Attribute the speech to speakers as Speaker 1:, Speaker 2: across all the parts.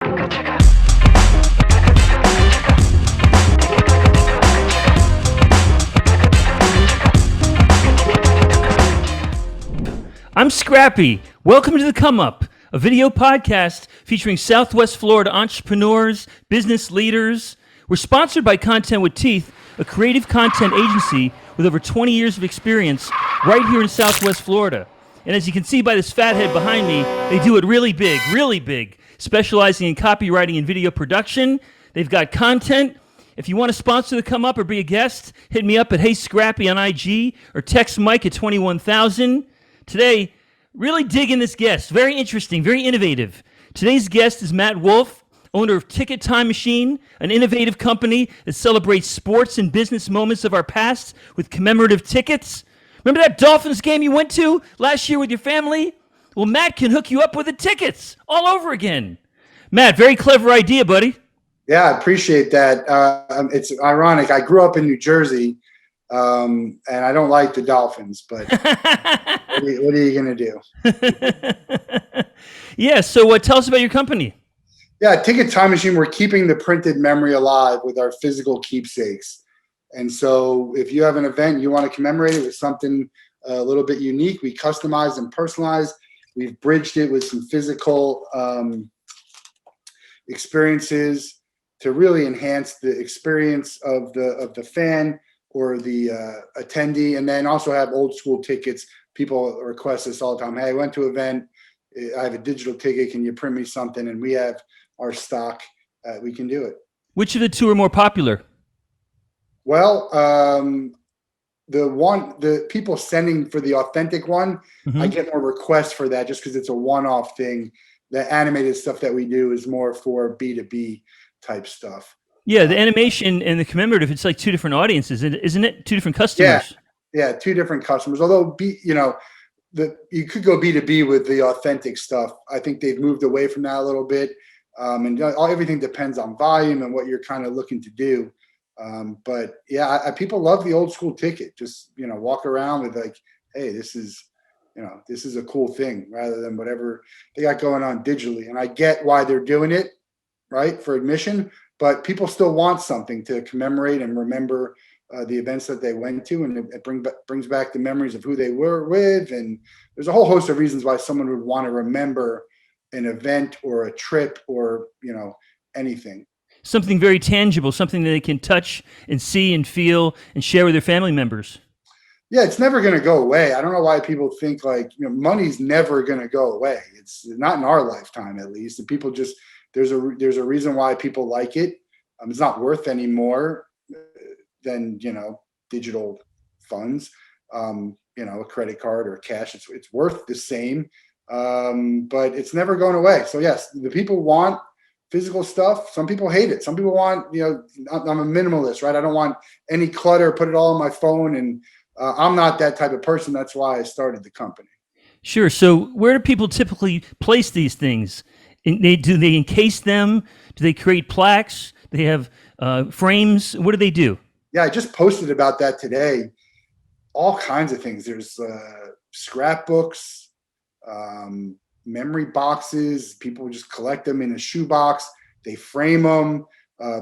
Speaker 1: I'm Scrappy. Welcome to The Come Up, a video podcast featuring Southwest Florida entrepreneurs, business leaders. We're sponsored by Content with Teeth, a creative content agency with over 20 years of experience right here in Southwest Florida. And as you can see by this fat head behind me, they do it really big, specializing in copywriting and video production. They've got content. If you want to sponsor The Come Up or be a guest, hit me up at Hey Scrappy on IG or text Mike at 21,000. Today, really digging this guest. Very interesting, very innovative. Today's guest is Matt Wolff, owner of Ticket Time Machine, an innovative company that celebrates sports and business moments of our past with commemorative tickets. Remember that Dolphins game you went to last year with your family? Well, Matt can hook you up with the tickets all over again. Matt, very clever idea, buddy.
Speaker 2: Yeah, I appreciate that. It's ironic. I grew up in New Jersey, and I don't like the Dolphins, but what are you going to do?
Speaker 1: Yeah, so tell us about your company.
Speaker 2: Yeah, Ticket Time Machine, we're keeping the printed memory alive with our physical keepsakes. And so if you have an event, you want to commemorate it with something a little bit unique, we customize and personalize. We've bridged it with some physical experiences to really enhance the experience of the fan or the attendee, and then also have old school tickets. People request this all the time. Hey, I went to an event. I have a digital ticket. Can you print me something? And we have our stock. We can do it.
Speaker 1: Which of the two are more popular?
Speaker 2: Well, the people sending for the authentic one, I get more requests for that just because it's a one-off thing. The animated stuff that we do is more for B2B type stuff.
Speaker 1: Yeah, the animation and the commemorative, it's like two different audiences, isn't it? Two different customers.
Speaker 2: Yeah, two different customers. Although, you could go B2B with the authentic stuff. I think they've moved away from that a little bit. And everything depends on volume and what you're kind of looking to do. But yeah, people love the old school ticket. Just, walk around with like, hey, this is a cool thing rather than whatever they got going on digitally. And I get why they're doing it, right, for admission. But people still want something to commemorate and remember the events that they went to, and it brings back the memories of who they were with. And there's a whole host of reasons why someone would want to remember an event or a trip or, anything.
Speaker 1: Something very tangible, something that they can touch and see and feel and share with their family members.
Speaker 2: Yeah, it's never going to go away. I don't know why people think money's never going to go away. It's not in our lifetime, at least. And people just, there's a reason why people like it. It's not worth any more than, digital funds, a credit card or cash. It's worth the same, but it's never going away. So yes, the people want physical stuff. Some people hate it. Some people want, I'm a minimalist, right? I don't want any clutter, put it all on my phone. And I'm not that type of person. That's why I started the company.
Speaker 1: Sure. So where do people typically place these things? Do they encase them? Do they create plaques? Do they have frames? What do they do?
Speaker 2: Yeah, I just posted about that today. All kinds of things. There's scrapbooks, memory boxes. People just collect them in a shoebox. They frame them.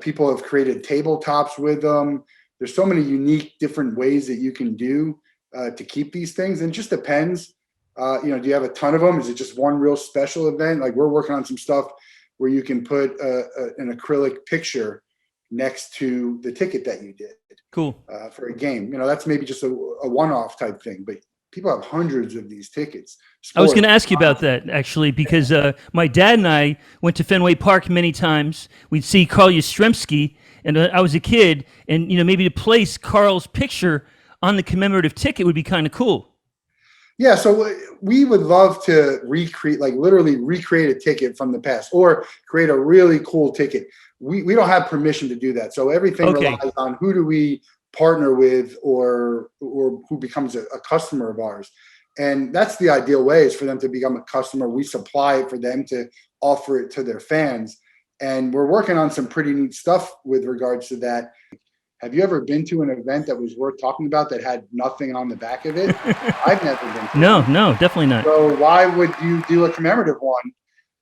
Speaker 2: People have created tabletops with them. There's so many unique different ways that you can do to keep these things. And it just depends. Do you have a ton of them? Is it just one real special event? Like we're working on some stuff where you can put an acrylic picture next to the ticket that you did.
Speaker 1: Cool.
Speaker 2: For a game. That's maybe just a one-off type thing, but people have hundreds of these tickets.
Speaker 1: I was going to ask you about that, actually, because my dad and I went to Fenway Park many times. We'd see Carl Yastrzemski, and I was a kid, and maybe to place Carl's picture on the commemorative ticket would be kind of cool.
Speaker 2: Yeah, so we would love to literally recreate a ticket from the past or create a really cool ticket. We don't have permission to do that. So everything relies on who do we partner with or who becomes a customer of ours. And that's the ideal way, is for them to become a customer. We supply it for them to offer it to their fans. And we're working on some pretty neat stuff with regards to that. Have you ever been to an event that was worth talking about that had nothing on the back of it? I've never been to
Speaker 1: No, definitely not.
Speaker 2: So why would you do a commemorative one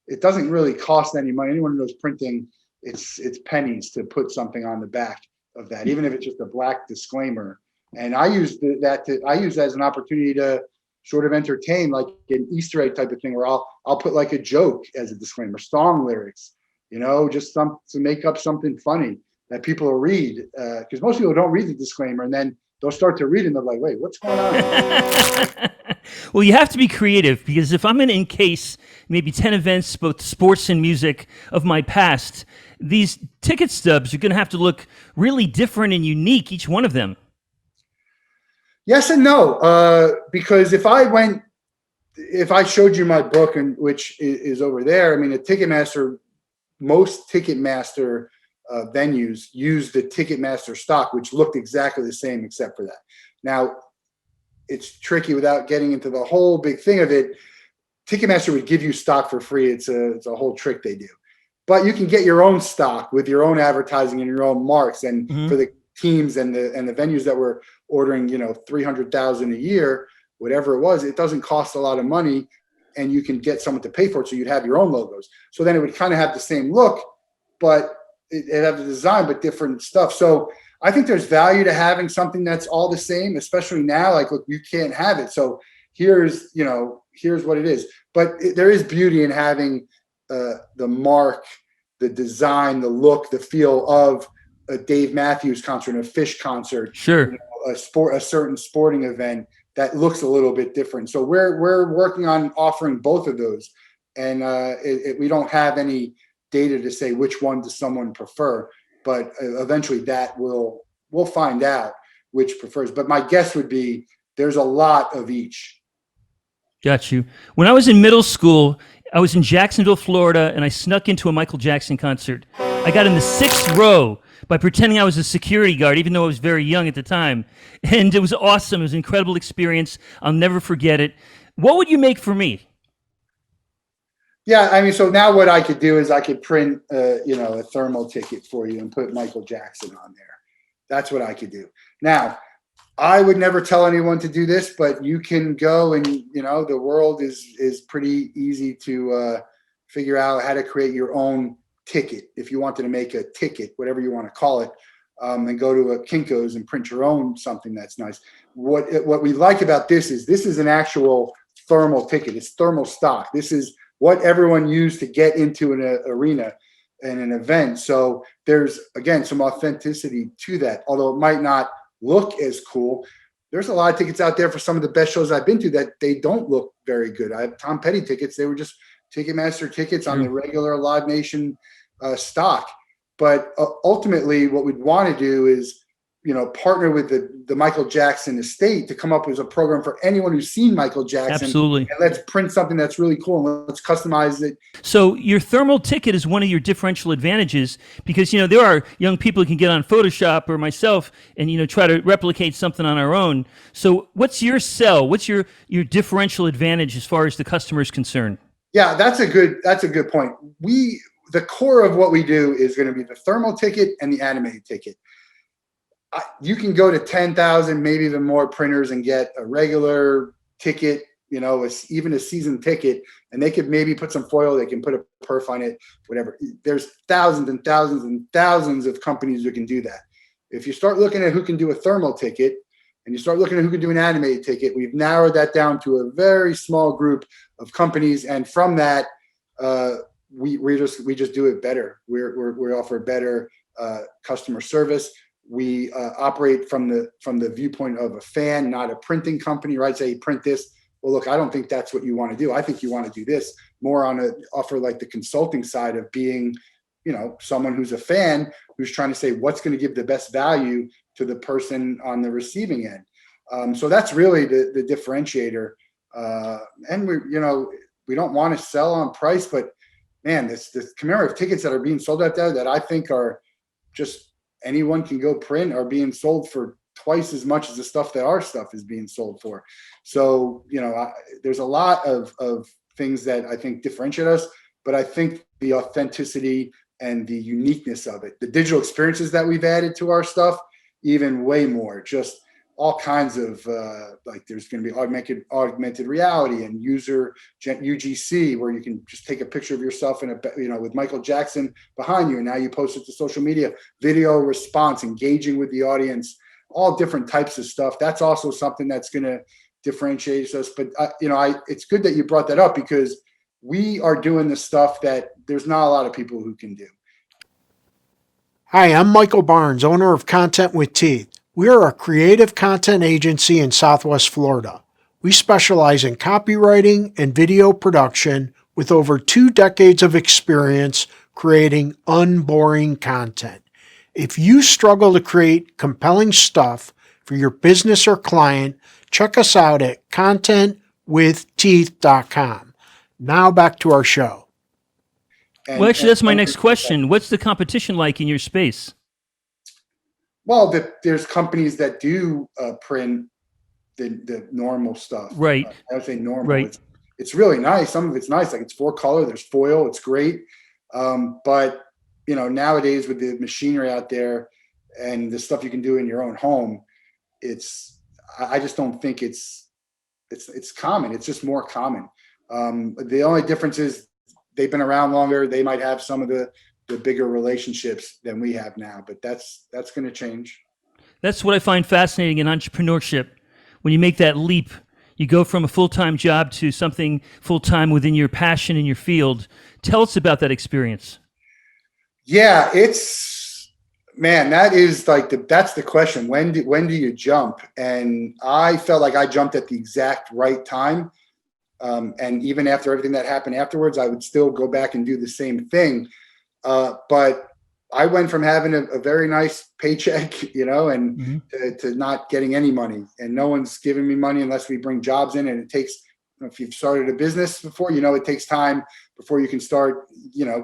Speaker 2: it doesn't really cost any money. Anyone who knows printing, it's pennies to put something on the back of that, even if it's just a black disclaimer. And I use that as an opportunity to sort of entertain, like an Easter egg type of thing, where I'll put like a joke as a disclaimer, song lyrics, just to make up something funny that people will read, because most people don't read the disclaimer, and then they'll start to read it and they're like, wait, what's going on?
Speaker 1: Well, you have to be creative, because if I'm going to encase maybe 10 events, both sports and music, of my past, these ticket stubs are going to have to look really different and unique, each one of them.
Speaker 2: Yes and no, because if I showed you my book, and which is over there, I mean, most Ticketmaster venues use the Ticketmaster stock, which looked exactly the same except for that. Now, it's tricky without getting into the whole big thing of it. Ticketmaster would give you stock for free. It's a whole trick they do. But you can get your own stock with your own advertising and your own marks. And for the teams and the venues that were ordering, $300,000 a year, whatever it was, it doesn't cost a lot of money, and you can get someone to pay for it. So you'd have your own logos. So then it would kind of have the same look, but it have the design, but different stuff. So I think there's value to having something that's all the same, especially now. Like, look, you can't have it. So here's what it is. But there is beauty in having the mark, the design, the look, the feel of a Dave Matthews concert, a Phish concert,
Speaker 1: sure,
Speaker 2: a certain sporting event that looks a little bit different. So we're working on offering both of those, and we don't have any data to say which one does someone prefer, but eventually that we'll find out which prefers. But my guess would be there's a lot of each.
Speaker 1: Got you. When I was in middle school, I was in Jacksonville, Florida, and I snuck into a Michael Jackson concert. I got in the 6th row by pretending I was a security guard, even though I was very young at the time. And it was awesome. It was an incredible experience. I'll never forget it. What would you make for me?
Speaker 2: Yeah, I mean, so now what I could do is I could print, a thermal ticket for you and put Michael Jackson on there. That's what I could do. Now, I would never tell anyone to do this, but you can go and, the world is pretty easy to figure out how to create your own ticket. If you wanted to make a ticket, whatever you want to call it, and go to a Kinko's and print your own something that's nice. What we like about this is an actual thermal ticket. It's thermal stock. This is what everyone used to get into an arena and an event. So there's, again, some authenticity to that. Although it might not look as cool, there's a lot of tickets out there for some of the best shows I've been to that they don't look very good. I have Tom Petty tickets. They were just Ticketmaster tickets on the regular Live Nation stock. But ultimately, what we'd want to do is, partner with the Michael Jackson estate to come up with a program for anyone who's seen Michael Jackson.
Speaker 1: Absolutely.
Speaker 2: And let's print something that's really cool and let's customize it.
Speaker 1: So your thermal ticket is one of your differential advantages, because, there are young people who can get on Photoshop or myself and, try to replicate something on our own. So what's your sell? What's your differential advantage as far as the customer is concerned?
Speaker 2: Yeah, that's a good point. The core of what we do is going to be the thermal ticket and the animated ticket. You can go to 10,000, maybe even more printers and get a regular ticket, even a season ticket, and they could maybe put some foil, they can put a perf on it, whatever. There's thousands and thousands and thousands of companies who can do that. If you start looking at who can do a thermal ticket and you start looking at who can do an animated ticket, we've narrowed that down to a very small group of companies. And from that, we just do it better. We offer better customer service. We operate from the viewpoint of a fan, not a printing company, right? Say, print this. Well, look, I don't think that's what you want to do. I think you want to do this more offer like the consulting side of being, someone who's a fan who's trying to say what's going to give the best value to the person on the receiving end. So that's really the differentiator. And we don't want to sell on price, but man, this commemorative tickets that are being sold out there that I think are just anyone can go print are being sold for twice as much as the stuff that our stuff is being sold for. So, there's a lot of things that I think differentiate us, but I think the authenticity and the uniqueness of it, the digital experiences that we've added to our stuff, even way more, just all kinds of like there's going to be augmented reality and UGC, where you can just take a picture of yourself in with Michael Jackson behind you, and now you post it to social media, video response, engaging with the audience, all different types of stuff. That's also something that's going to differentiate us. But it's good that you brought that up, because we are doing the stuff that there's not a lot of people who can do.
Speaker 3: Hi, I'm Michael Barnes, owner of Content with Teeth. We are a creative content agency in Southwest Florida. We specialize in copywriting and video production with over 2 decades of experience creating unboring content. If you struggle to create compelling stuff for your business or client, check us out at contentwithteeth.com. Now back to our show.
Speaker 1: Well, actually, that's my next question. What's the competition like in your space?
Speaker 2: Well, there's companies that do print the normal stuff.
Speaker 1: Right.
Speaker 2: I would say normal.
Speaker 1: Right.
Speaker 2: It's really nice. Some of it's nice, like it's 4-color. There's foil. It's great. But nowadays with the machinery out there and the stuff you can do in your own home, I just don't think it's common. It's just more common. The only difference is they've been around longer. They might have some of the bigger relationships than we have now, but that's going to change.
Speaker 1: That's what I find fascinating in entrepreneurship. When you make that leap, you go from a full-time job to something full-time within your passion in your field. Tell us about that experience.
Speaker 2: Yeah, that is like that's the question. When do you jump? And I felt like I jumped at the exact right time. And even after everything that happened afterwards, I would still go back and do the same thing. But I went from having a very nice paycheck, and to not getting any money, and no one's giving me money unless we bring jobs in. And it takes, if you've started a business before, it takes time before you can start,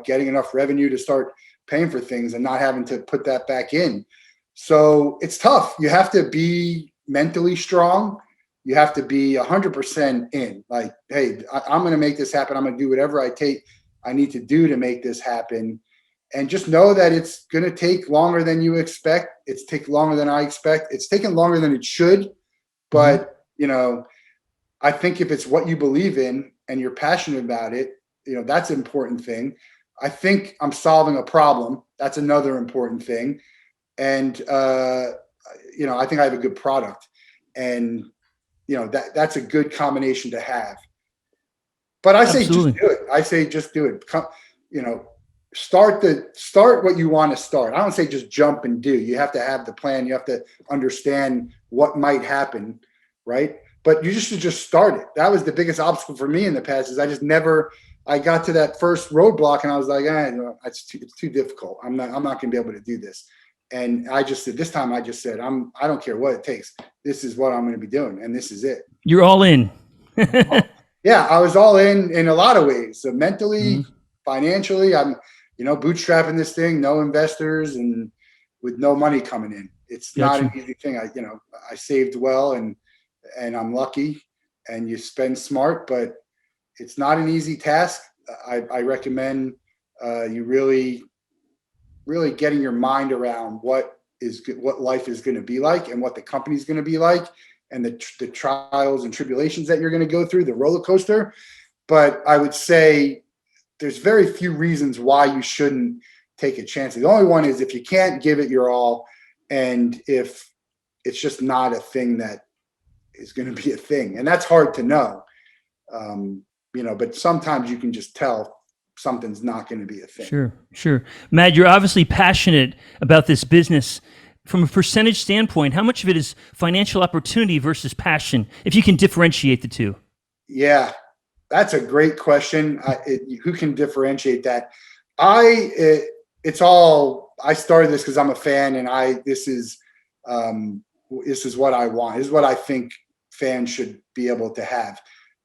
Speaker 2: getting enough revenue to start paying for things and not having to put that back in. So it's tough. You have to be mentally strong. You have to be 100% in, like, hey, I'm going to make this happen. I'm going to do whatever I need to do to make this happen. And just know that it's going to take longer than you expect. It's taken longer than I expect. It's taken longer than it should. But, I think if it's what you believe in and you're passionate about it, that's an important thing. I think I'm solving a problem. That's another important thing. And, I think I have a good product, and, that's a good combination to have. But I say just do it. I say just do it. Start what you want to start. I don't say just jump and do. You have to have the plan. You have to understand what might happen, right? But you should just start it. That was the biggest obstacle for me in the past. Is I got to that first roadblock and I was like, it's too difficult. I'm not going to be able to do this. And I just said, this time I just said, I don't care what it takes. This is what I'm going to be doing, and this is it.
Speaker 1: You're all in.
Speaker 2: Yeah, I was all in a lot of ways. So mentally, financially, I'm, bootstrapping this thing, no investors, and with no money coming in. It's not an easy thing. I saved well, and I'm lucky, and you spend smart, but it's not an easy task. I recommend you really getting your mind around what life is going to be like, and what the company's going to be like, and the trials and tribulations that you're going to go through, the roller coaster. But I would say there's very few reasons why you shouldn't take a chance. The only one is if you can't give it your all, and if it's just not a thing that is going to be a thing. And that's hard to know, but sometimes you can just tell something's not going to be a thing.
Speaker 1: Sure. Matt, you're obviously passionate about this business. From a percentage standpoint, how much of it is financial opportunity versus passion, if you can differentiate the two?
Speaker 2: Yeah, that's a great question. Who can differentiate that? I started this because I'm a fan, and this is what I want. This is what I think fans should be able to have.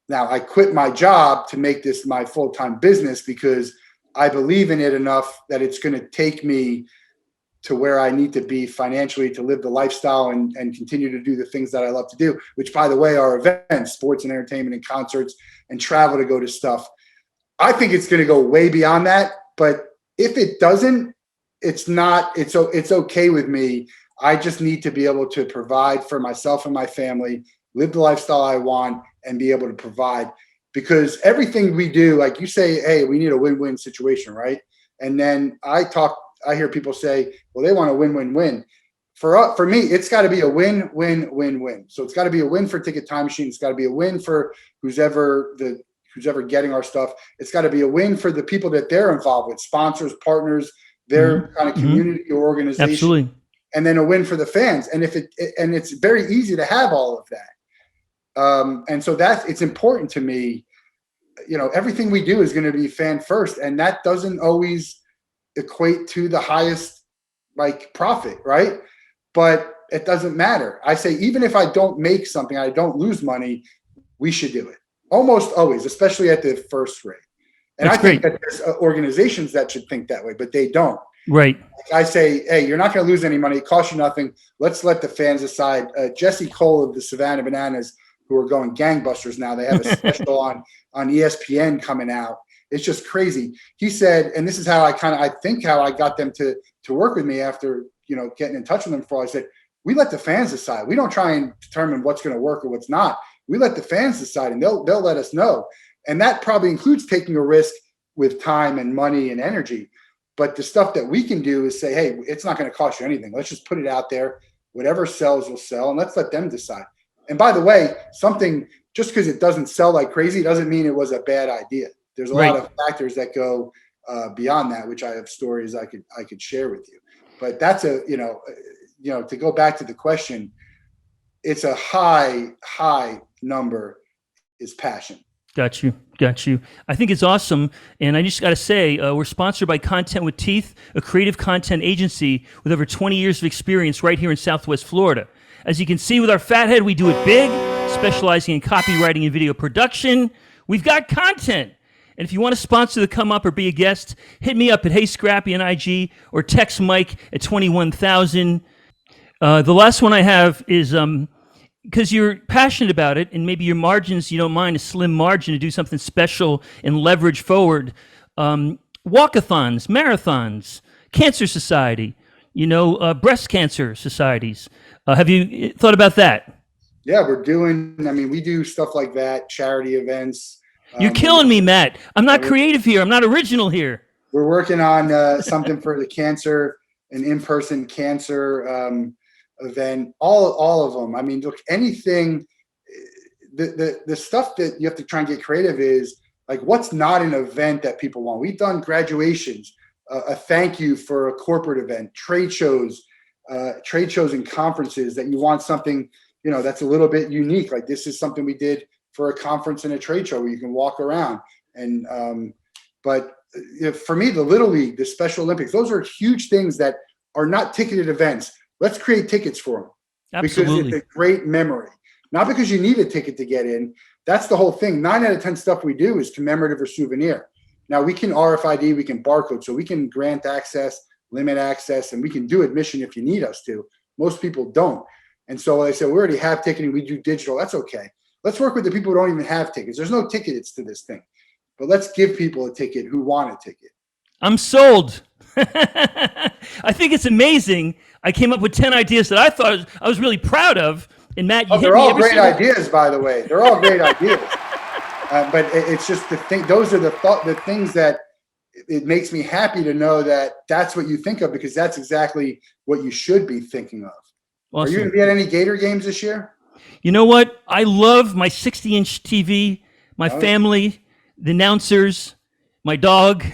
Speaker 2: Now, I quit my job to make this my full-time business because I believe in it enough that it's going to take me to where I need to be financially to live the lifestyle and continue to do the things that I love to do, which, by the way, are events, sports and entertainment and concerts, and travel to go to stuff. I think it's going to go way beyond that. But if it doesn't, it's okay with me. I just need to be able to provide for myself and my family, live the lifestyle I want, and be able to provide. Because everything we do, like you say, hey, we need a win-win situation, right? And then I hear people say, well, they want a win-win-win. For me, it's got to be a win-win-win-win. So it's got to be a win for Ticket Time Machine. It's got to be a win for who's ever getting our stuff. It's got to be a win for the people that they're involved with, sponsors, partners, their kind of community or organization.
Speaker 1: Absolutely.
Speaker 2: And then a win for the fans. And and it's very easy to have all of that. And so it's important to me. Everything we do is going to be fan first, and that doesn't always equate to the highest profit, right? But it doesn't matter. I say, even if I don't make something, I don't lose money, we should do it. Almost always, especially at the first rate. And I think that there's organizations that should think that way, but they don't.
Speaker 1: Right.
Speaker 2: I say, hey, you're not going to lose any money. It costs you nothing. Let's let the fans decide. Jesse Cole of the Savannah Bananas, who are going gangbusters now, they have a special on ESPN coming out. It's just crazy. He said, and this is how I think how I got them to work with me after, getting in touch with them for. I said, we let the fans decide. We don't try and determine what's going to work or what's not. We let the fans decide, and they'll let us know. And that probably includes taking a risk with time and money and energy. But the stuff that we can do is say, hey, it's not going to cost you anything. Let's just put it out there. Whatever sells will sell, and let's let them decide. And by the way, something, just because it doesn't sell like crazy doesn't mean it was a bad idea. There's a lot of factors that go beyond that, which I have stories I could share with you. But that's to go back to the question, it's a high number is passion.
Speaker 1: Got you. I think it's awesome. And I just got to say, we're sponsored by Content with Teeth, a creative content agency with over 20 years of experience right here in Southwest Florida. As you can see with our fathead, we do it big, specializing in copywriting and video production. We've got content. And if you want to sponsor the Come Up or be a guest, hit me up at Hey Scrappy on IG or text Mike at 21,000. The last one I have is because you're passionate about it, and maybe your margins, you don't mind a slim margin to do something special and leverage forward. Walkathons, marathons, Cancer Society, breast cancer societies. Have you thought about that?
Speaker 2: Yeah, we do stuff like that, charity events.
Speaker 1: You're killing me, Matt. I'm not creative here. I'm not original here.
Speaker 2: We're working on something for the cancer, an in-person cancer event, all of them. I mean, look, anything, the stuff that you have to try and get creative is like, what's not an event that people want? We've done graduations, a thank you for a corporate event, trade shows and conferences that you want something, that's a little bit unique. Like this is something we did for a conference and a trade show where you can walk around. And, but for me, the Little League, the Special Olympics, those are huge things that are not ticketed events. Let's create tickets for them.
Speaker 1: Absolutely.
Speaker 2: Because it's a great memory. Not because you need a ticket to get in. That's the whole thing. 9 out of 10 stuff we do is commemorative or souvenir. Now we can RFID, we can barcode, so we can grant access, limit access, and we can do admission if you need us to. Most people don't. And so they said, we already have ticketing, we do digital. That's okay. Let's work with the people who don't even have tickets. There's no tickets to this thing. But let's give people a ticket who want a ticket.
Speaker 1: I'm sold. I think it's amazing. I came up with 10 ideas that I thought I was really proud of. And Matt, you
Speaker 2: they're all great ideas, by the way. They're all great ideas. But it's just the thing. Those are the things that it makes me happy to know that that's what you think of, because that's exactly what you should be thinking of. Awesome. Are you going to be at any Gator games this year?
Speaker 1: You know what? I love my 60-inch TV, my family, the announcers, my dog.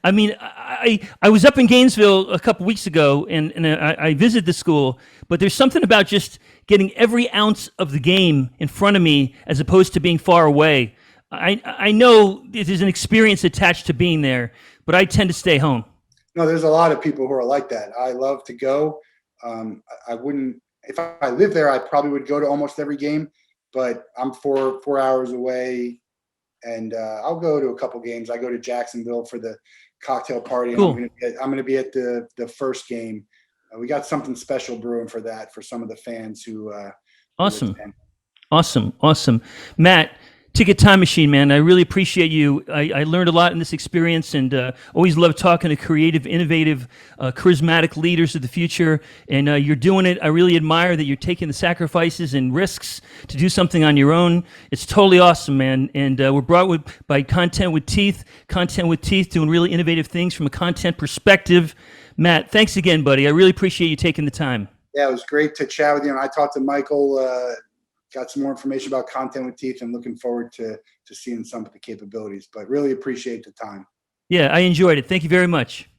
Speaker 1: I mean, I was up in Gainesville a couple weeks ago, and I visited the school, but there's something about just getting every ounce of the game in front of me as opposed to being far away. I know there's an experience attached to being there, but I tend to stay home.
Speaker 2: No, there's a lot of people who are like that. I love to go. I wouldn't. If I lived there, I probably would go to almost every game, but I'm 4 hours away, and I'll go to a couple games. I go to Jacksonville for the cocktail party.
Speaker 1: Cool.
Speaker 2: I'm going to be at the first game. We got something special brewing for that for some of the fans who.
Speaker 1: Awesome. Matt, Ticket time machine, man. I really appreciate you. I learned a lot in this experience, and always love talking to creative, innovative, charismatic leaders of the future. And you're doing it. I really admire that you're taking the sacrifices and risks to do something on your own. It's totally awesome, man. And we're brought by Content with Teeth. Content with Teeth doing really innovative things from a content perspective. Matt, thanks again, buddy. I really appreciate you taking the time.
Speaker 2: Yeah, it was great to chat with you. And I talked to Michael. Got some more information about Content with Teeth, and looking forward to seeing some of the capabilities, but really appreciate the time.
Speaker 1: Yeah, I enjoyed it. Thank you very much.